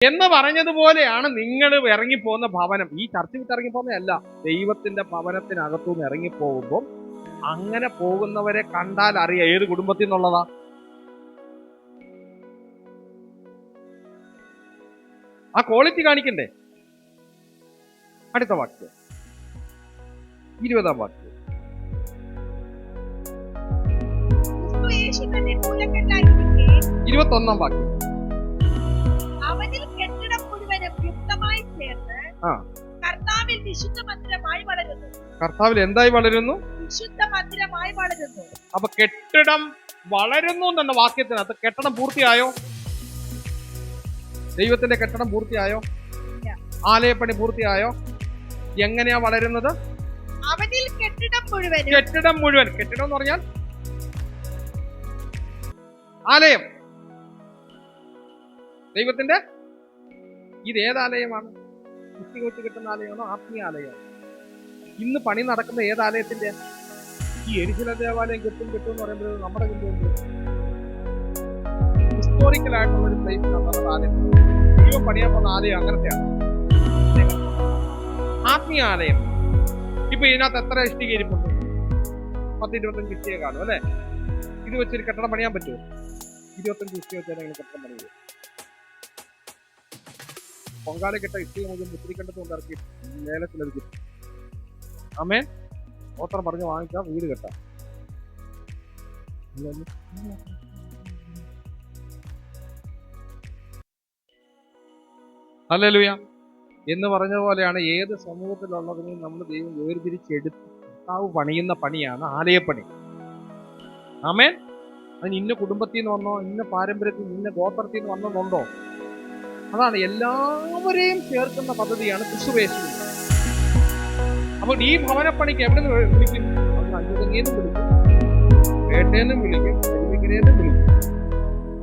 എന്ന് പറഞ്ഞതുപോലെയാണ് നിങ്ങൾ ഇറങ്ങിപ്പോകുന്ന ഭവനം. ഈ ചർച്ച വിട്ട് ഇറങ്ങിപ്പോകുന്നതല്ല, ദൈവത്തിന്റെ ഭവനത്തിനകത്തുനിന്ന് ഇറങ്ങിപ്പോകുമ്പോൾ അങ്ങനെ പോകുന്നവരെ കണ്ടാൽ അറിയാം ഏത് കുടുംബത്തിൽ നിന്നുള്ളതാ. ആ ക്വാളിറ്റി കാണിക്കണ്ടേ? അടുത്ത വാക്യം 20-ാം വാക്യം. ക്രിസ്തു യേശു തന്നെ മൂലക്കല്ലായിരിക്കെ 21-ാം വാക്യം. അവനിൽ കെട്ടിടം മുഴുവനും യുക്തമായി ചേർന്ന് കർത്താവിൽ വിശുദ്ധ മന്ദിരമായി വളരുന്നു. കർത്താവിൽ എന്തായി വളരുന്നു? വിശുദ്ധ മന്ദിരമായി വളരുന്നു. അപ്പൊ കെട്ടിടം വളരുന്നു എന്ന വാക്യത്തിനകത്ത് കെട്ടിടം പൂർത്തിയായോ? ദൈവത്തിന്റെ കെട്ടിടം പൂർത്തിയായോ? ആലയപ്പണി പൂർത്തിയായോ? എങ്ങനെയാ വളരുന്നത്? അവനിൽ കെട്ടിടം മുഴുവൻ. കെട്ടിടം മുഴുവൻ. കെട്ടിടം എന്ന് പറഞ്ഞാൽ ആലയം, ദൈവത്തിന്റെ. ഇത് ഏതാലയമാണ്? കുത്തി വെച്ച് കിട്ടുന്ന ആലയമാണോ? ആത്മീയ ആലയമാണ്. ഇന്ന് പണി നടക്കുന്ന ഏതാലയത്തിന്റെ? ഈ എരിശില ദേവാലയം കിട്ടും എന്ന് പറയുമ്പോൾ നമ്മുടെ ഹിസ്റ്റോറിക്കൽ ആയിട്ടുള്ള ഒരു പ്ലേസിലാണ് ആലയം. ദൈവം പണിയാൻ പോകുന്ന ആലയം അങ്ങനത്തെയാണ്, ആത്മീയ ആലയം. ഇപ്പൊ ഇതിനകത്ത് എത്ര ഇഷ്ടിക ഇരിപ്പുണ്ട്? 10-25 ഇഷ്ടിക കാണും അല്ലെ? ഇത് വെച്ചൊരു കെട്ടിടം പണിയാൻ പറ്റുമോ? 25 ഇഷ്ടിക വെച്ചാൽ കെട്ടിടം പണിയുമോ? പൊങ്കാല കെട്ട ഇഷ്ടിക മുഴുവൻ മുസ്ലിക്കണ്ടത്തുകൊണ്ട് ഇറക്കി ലേലത്തിലെടുക്കും. ആമേൻ. ഓത്രം പറഞ്ഞ് വാങ്ങിച്ചാൽ വീട് കെട്ടാം. ഹല്ലേലൂയ എന്ന് പറഞ്ഞ പോലെയാണ് ഏത് സമൂഹത്തിലുള്ളതിനെയും നമ്മൾ ദൈവം വേർതിരിച്ചെടുത്ത് കർത്താവ് പണിയുന്ന പണിയാണ് ആലയപ്പണി. ആമേൻ. അതിന് ഇന്ന കുടുംബത്തിൽ നിന്ന് വന്നോ, ഇന്ന പാരമ്പര്യത്തിൽ ഇന്ന ഗോത്രത്തിൽ നിന്ന് വന്നതുണ്ടോ? അതാണ് എല്ലാവരെയും ചേർക്കുന്ന പദ്ധതിയാണ് ക്രിസ്തുവേശു. അപ്പോൾ ഈ ഭവനപ്പണിക്ക് എവിടെ നിന്ന് വിളിക്കും? അത് അഞ്ചുതങ്ങേന്നും വിളിക്കും, പേട്ടേന്നും വിളിക്കും, കരിമിക്കരേന്നും വിളിക്കും.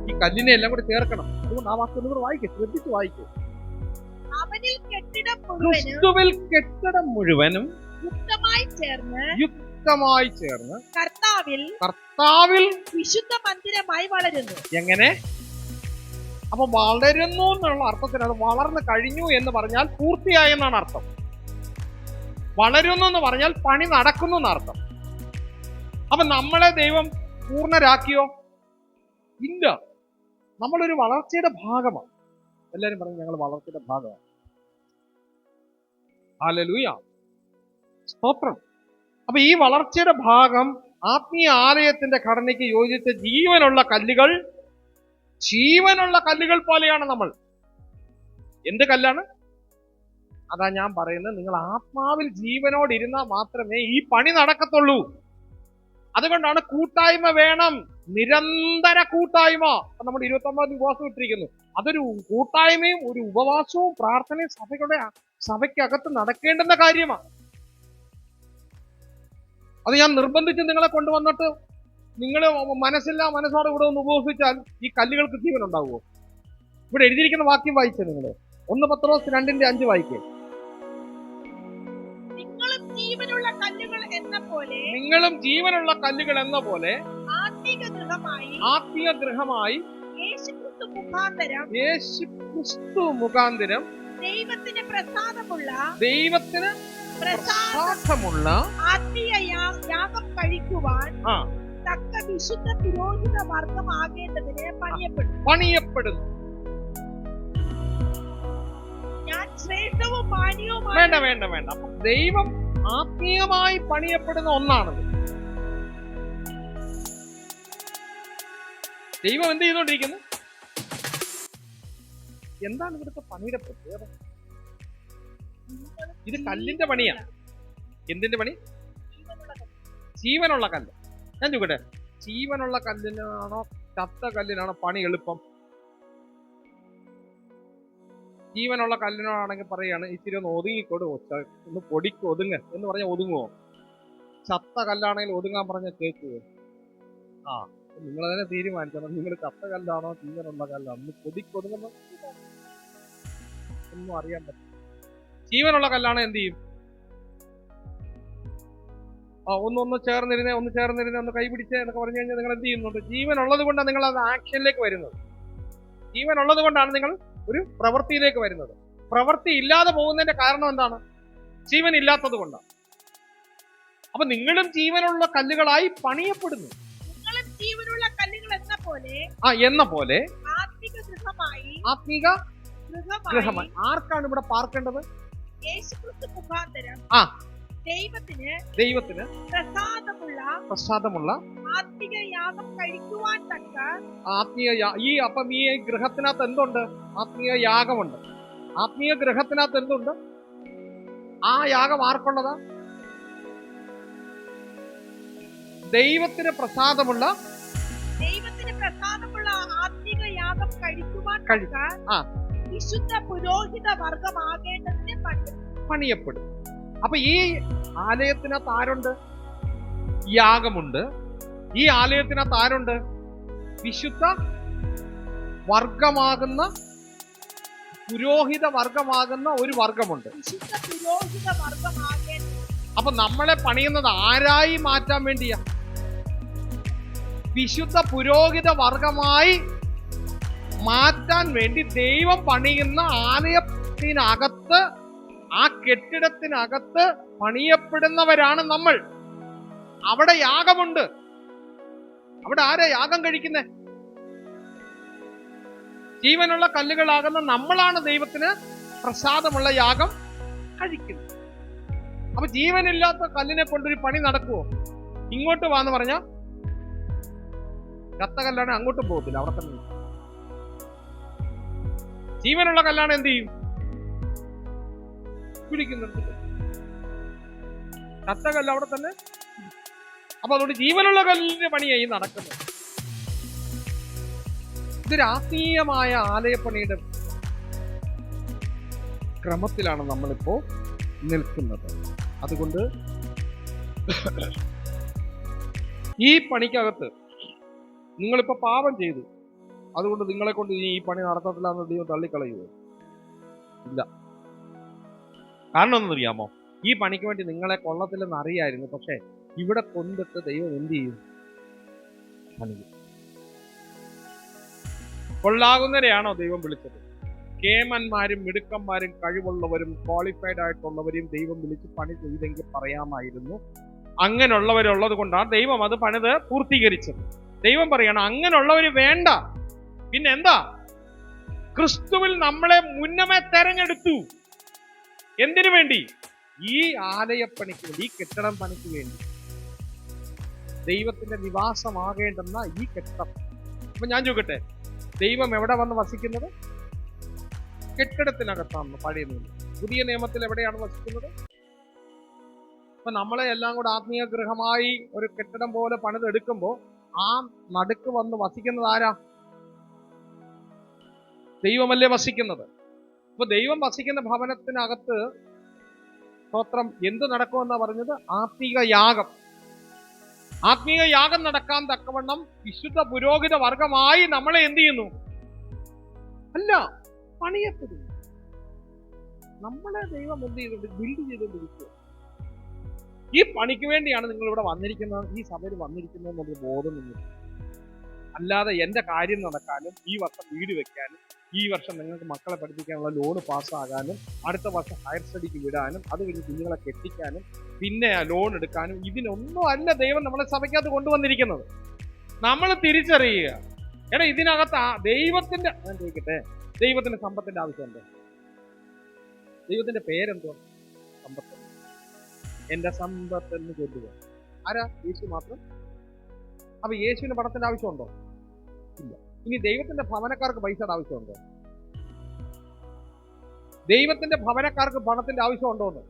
ഈ കല്ലിനെ എല്ലാം കൂടി ചേർക്കണം. അതുകൊണ്ട് ആ വാക്യം നിങ്ങൾ വായിക്കും, ശ്രദ്ധിച്ച് വായിക്കും. ക്രിസ്തുവിൽ കെട്ടിടം മുഴുവനും യുക്തമായി ചേർന്ന് കർത്താവിൽ വിശുദ്ധ മന്ദിരമായി വളരുന്നു. എങ്ങനെ? അപ്പൊ വളരുന്നു എന്നുള്ള അർത്ഥത്തിൽ അത് വളർന്നു കഴിഞ്ഞു എന്ന് പറഞ്ഞാൽ പൂർത്തിയായി എന്നാണ് അർത്ഥം. വളരുന്നു എന്ന് പറഞ്ഞാൽ പണി നടക്കുന്നു എന്നർത്ഥം. അപ്പൊ നമ്മളെ ദൈവം പൂർണ്ണരാക്കിയോ? ഇല്ല. നമ്മളൊരു വളർച്ചയുടെ ഭാഗമാണ്. എല്ലാരും പറഞ്ഞു ഞങ്ങൾ വളർച്ചയുടെ ഭാഗമാണ്. ഹല്ലേലൂയ, സ്തോത്രം. അപ്പൊ ഈ വളർച്ചയുടെ ഭാഗം ആത്മീയ ആലയത്തിന്റെ ഘടനയ്ക്ക് യോജിച്ച ജീവനുള്ള കല്ലുകൾ പോലെയാണ് നമ്മൾ. എന്ത് കല്ലാണ്? അതാ ഞാൻ പറയുന്നത്, നിങ്ങൾ ആത്മാവിൽ ജീവനോടിരുന്നാൽ മാത്രമേ ഈ പണി നടക്കത്തുള്ളൂ. അതുകൊണ്ടാണ് കൂട്ടായ്മ വേണം, നിരന്തര കൂട്ടായ്മ. നമ്മൾ 29 ഉപവാസം ഇട്ടിരിക്കുന്നു. അതൊരു കൂട്ടായ്മയും ഒരു ഉപവാസവും പ്രാർത്ഥനയും സഭയ്ക്കകത്ത് നടക്കേണ്ടുന്ന കാര്യമാണ്. അത് ഞാൻ നിർബന്ധിച്ച് നിങ്ങളെ കൊണ്ടുവന്നിട്ട് നിങ്ങൾ മനസ്സോടെ ഇവിടെ ഒന്ന് ഉപവസിച്ചാൽ ഈ കല്ലുകൾക്ക് ജീവൻ ഉണ്ടാവുമോ? ഇവിടെ എഴുതിയിരിക്കുന്ന വാക്യം വായിച്ചേ നിങ്ങൾ. 1 പത്രോസ് 2:5 വായിക്കേ. നിങ്ങളും ജീവനുള്ള കല്ലുകൾ എന്ന പോലെ ആത്മീയ ഗൃഹമായി യേശുക്രിസ്തു മുഖാന്തരം ദൈവത്തിന് പ്രസാദമുള്ള ആത്മീയ യാഗം കഴിക്കുവാൻ തക്ക വിശുദ്ധ പുരോഹിത വർഗമാകേണ്ടതിന് പണിയപ്പെടുന്നു. ഞാൻ ശ്രേഷ്ഠവും മാന്യവുമായ വേണ്ട. അപ്പൊ ദൈവം ആത്മീയമായി പണിയപ്പെടുന്ന ഒന്നാണത്. ദൈവം എന്ത് ചെയ്തുകൊണ്ടിരിക്കുന്നു? എന്താണ് ഇവിടുത്തെ പണിയുടെ പ്രത്യേകത? ഇത് കല്ലിന്റെ പണിയാണ്. എന്തിന്റെ പണി? ജീവനുള്ള കല്ല്. ഞാൻ ചോദിക്കട്ടെ, ജീവനുള്ള കല്ലിനാണോ ചത്ത കല്ലിനാണോ പണി എളുപ്പം? ജീവനുള്ള കല്ലിനോടാണെങ്കിൽ പറയാണ് ഇച്ചിരി ഒന്ന് ഒതുങ്ങിക്കൊടു, ഒന്ന് പൊടിക്ക് ഒതുങ്ങ എന്ന് പറഞ്ഞാൽ ഒതുങ്ങുമോ? ചത്ത കല്ലാണെങ്കിൽ ഒതുങ്ങാൻ പറഞ്ഞാൽ കേൾക്കുമോ? നിങ്ങൾ തന്നെ തീരുമാനിക്കണം. നിങ്ങൾ ചത്ത കല്ലാണോ ജീവനുള്ള കല്ലാണോ? പൊടിക്ക് ഒതുങ്ങുന്ന ഒന്നും അറിയാൻ പറ്റും. ജീവനുള്ള കല്ലാണ് എന്ത് ചെയ്യും? ഒന്ന് ചേർന്നിരുന്നേ ഒന്ന് കൈ പിടിച്ചേ എന്നൊക്കെ പറഞ്ഞു കഴിഞ്ഞാൽ നിങ്ങൾ എന്ത് ചെയ്യുന്നുണ്ട്? ജീവനുള്ളത് കൊണ്ടാണ് നിങ്ങൾ അത് ആക്ഷനിലേക്ക് വരുന്നത്. ജീവനുള്ളത് കൊണ്ടാണ് നിങ്ങൾ ഒരു പ്രവൃത്തിയിലേക്ക് വരുന്നത്. പ്രവൃത്തി ഇല്ലാതെ പോകുന്നതിന്റെ കാരണം എന്താണ്? ജീവൻ ഇല്ലാത്തത് കൊണ്ടാണ്. അപ്പൊ നിങ്ങളും ജീവനുള്ള കല്ലുകളായി പണിയപ്പെടുന്നു. നിങ്ങളും ജീവനുള്ള കല്ലുകൾ എന്ന പോലെ ആത്മീക ഗൃഹമായി. ആർക്കാണ് ഇവിടെ പാർക്കേണ്ടത്? യേശുക്രിസ്തു മുഖാന്തരം ദൈവത്തിന് പ്രസാദമുള്ള ആത്മീക യാഗം കഴിക്കുവാൻ തക്ക അപ്പം ഈ ഗൃഹത്തിനകത്ത് എന്തുണ്ട്? ആത്മീയ യാഗമുണ്ട്. ആത്മീയ ഗൃഹത്തിനകത്ത് എന്തുണ്ട്? ആ യാഗം ആർക്കുള്ളതാ? ദൈവത്തിന് പ്രസാദമുള്ള ആത്മീക യാഗം കഴിക്കുവാൻ തക്ക വിശുദ്ധ പുരോഹിത വർഗമാകേണ്ടതിന് പണിയപ്പെടും. അപ്പൊ ഈ ആലയത്തിനകത്ത് ആരുണ്ട്? യാഗമുണ്ട്. ഈ ആലയത്തിനകത്ത് ആരുണ്ട്? വിശുദ്ധ വർഗമാകുന്ന പുരോഹിത വർഗമാകുന്ന ഒരു വർഗമുണ്ട്. വിശുദ്ധ പുരോഹിത വർഗമാകേണ്ടത്. അപ്പൊ നമ്മളെ പണിയുന്നത് ആരായി മാറ്റാൻ വേണ്ടിയാ? വിശുദ്ധ പുരോഹിത വർഗമായി മാറ്റാൻ വേണ്ടി ദൈവം പണിയുന്ന ആലയത്തിനകത്ത്, ആ കെട്ടിടത്തിനകത്ത് പണിയപ്പെടുന്നവരാണ് നമ്മൾ. അവിടെ യാഗമുണ്ട്. അവിടെ ആരാ യാഗം കഴിക്കുന്നേ? ജീവനുള്ള കല്ലുകളാകുന്ന നമ്മളാണ് ദൈവത്തിന് പ്രസാദമുള്ള യാഗം കഴിക്കുന്നത്. അപ്പൊ ജീവനില്ലാത്ത കല്ലിനെ കൊണ്ടൊരു പണി നടക്കുവോ? ഇങ്ങോട്ട് വാന്ന് പറഞ്ഞ കത്ത കല്ലാണ്, അങ്ങോട്ടും പോകത്തില്ല, അവിടെ തന്നെ. ജീവനുള്ള കല്ലാണ് എന്ത് ചെയ്യും? പിടിക്കുന്നുണ്ട്. കത്ത കല്ല് അവിടെ തന്നെ. അപ്പൊ അതുകൊണ്ട് ജീവനുള്ള കല്ലിന്റെ പണിയായി നടക്കുന്നത്. ഇതൊരു ആത്മീയമായ ആലയപ്പണിയുടെ ക്രമത്തിലാണ് നമ്മളിപ്പോ നിൽക്കുന്നത്. അതുകൊണ്ട് ഈ പണിക്കകത്ത് നിങ്ങളിപ്പോ പാപം ചെയ്തു, അതുകൊണ്ട് നിങ്ങളെ കൊണ്ട് ഈ പണി നടത്തത്തില്ല എന്ന് ദൈവം തള്ളിക്കളയുമോ? ഇല്ല. കാരണം ഒന്നറിയാമോ? ഈ പണിക്ക് വേണ്ടി നിങ്ങളെ കൊള്ളത്തില്ലെന്ന് അറിയായിരുന്നു. പക്ഷെ ഇവിടെ കൊണ്ടിട്ട് ദൈവം എന്ത് ചെയ്യും? പണിയും. കൊള്ളാകുന്നവരെയാണോ ദൈവം വിളിച്ചത്? കേമന്മാരും മിടുക്കന്മാരും കഴിവുള്ളവരും ക്വാളിഫൈഡ് ആയിട്ടുള്ളവരെയും ദൈവം വിളിച്ച് പണി ചെയ്തെങ്കിൽ പറയാമായിരുന്നു. അങ്ങനെയുള്ളവരുള്ളത് കൊണ്ടാണ് ദൈവം അത് പണിത് പൂർത്തീകരിച്ചത്. ദൈവം പറയണം അങ്ങനെയുള്ളവര് വേണ്ട. പിന്നെന്താ? ക്രിസ്തുവിൽ നമ്മളെ മുന്നമേ തെരഞ്ഞെടുത്തു. എന്തിനു വേണ്ടി? ഈ ആലയപ്പണിക്ക് വേണ്ടി, ഈ കെട്ടിടം പണിക്ക് വേണ്ടി, ദൈവത്തിന്റെ നിവാസമാകേണ്ടുന്ന ഈ കെട്ടിടം. അപ്പൊ ഞാൻ ചോദിക്കട്ടെ, ദൈവം എവിടെ വന്ന് വസിക്കുന്നത്? കെട്ടിടത്തിനകത്താണ്. പഴയ നിയമം. പുതിയ നിയമത്തിൽ എവിടെയാണ് വസിക്കുന്നത്? അപ്പൊ നമ്മളെ എല്ലാം കൂടെ ആത്മീയ ഗൃഹമായി ഒരു കെട്ടിടം പോലെ പണിതെടുക്കുമ്പോ ആ നടുക്ക് വന്ന് വസിക്കുന്നത് ആരാ? ദൈവമല്ലേ വസിക്കുന്നത്. അപ്പൊ ദൈവം വസിക്കുന്ന ഭവനത്തിനകത്ത് സ്തോത്രം എന്ത് നടക്കുമെന്നാ പറഞ്ഞത്? ആത്മീക യാഗം. ആത്മീയ യാഗം നടക്കാൻ തക്കവണ്ണം വിശുദ്ധ പുരോഹിത വർഗമായി നമ്മളെ എന്ത് ചെയ്യുന്നു? അല്ല, പണിയപ്പെടുന്നു. നമ്മളെ ദൈവം എന്ത് ചെയ്തിട്ട് ബിൽഡ് ചെയ്തുകൊണ്ടിരിക്കുക. ഈ പണിക്ക് വേണ്ടിയാണ് നിങ്ങൾ ഇവിടെ വന്നിരിക്കുന്നത്, ഈ സഭയിൽ വന്നിരിക്കുന്നത് എന്നൊരു ബോധം നിങ്ങൾക്ക്. അല്ലാതെ എന്റെ കാര്യം നടക്കാനും, ഈ വർഷം വീട് വെക്കാനും, ഈ വർഷം നിങ്ങൾക്ക് മക്കളെ പഠിപ്പിക്കാനുള്ള ലോൺ പാസ്സാകാനും, അടുത്ത വർഷം ഹയർ സ്റ്റഡിക്ക് വിടാനും, അത് കഴിഞ്ഞ് കുഞ്ഞുങ്ങളെ കെട്ടിക്കാനും, പിന്നെ ലോൺ എടുക്കാനും, ഇതിനൊന്നും അല്ല ദൈവം നമ്മളെ സഭയ്ക്കകത്ത് കൊണ്ടുവന്നിരിക്കുന്നത്. നമ്മൾ തിരിച്ചറിയുക, എടാ ഇതിനകത്ത് ദൈവത്തിന്റെ, ഞാൻ ചോദിക്കട്ടെ, ദൈവത്തിന്റെ സമ്പത്തിന്റെ ആവശ്യമുണ്ടോ? ദൈവത്തിന്റെ പേരെന്തോ? സമ്പത്ത്. എന്റെ സമ്പത്ത് എന്ന് ചൊല്ലുക. ആരാ? യേശു മാത്രം. അപ്പൊ യേശുവിന് പണത്തിന്റെ ആവശ്യമുണ്ടോ? ഇല്ല. ഇനി ദൈവത്തിന്റെ ഭവനക്കാർക്ക് പൈസയുടെ ആവശ്യമുണ്ടോ? ദൈവത്തിന്റെ ഭവനക്കാർക്ക് പണത്തിന്റെ ആവശ്യമുണ്ടോ എന്ന്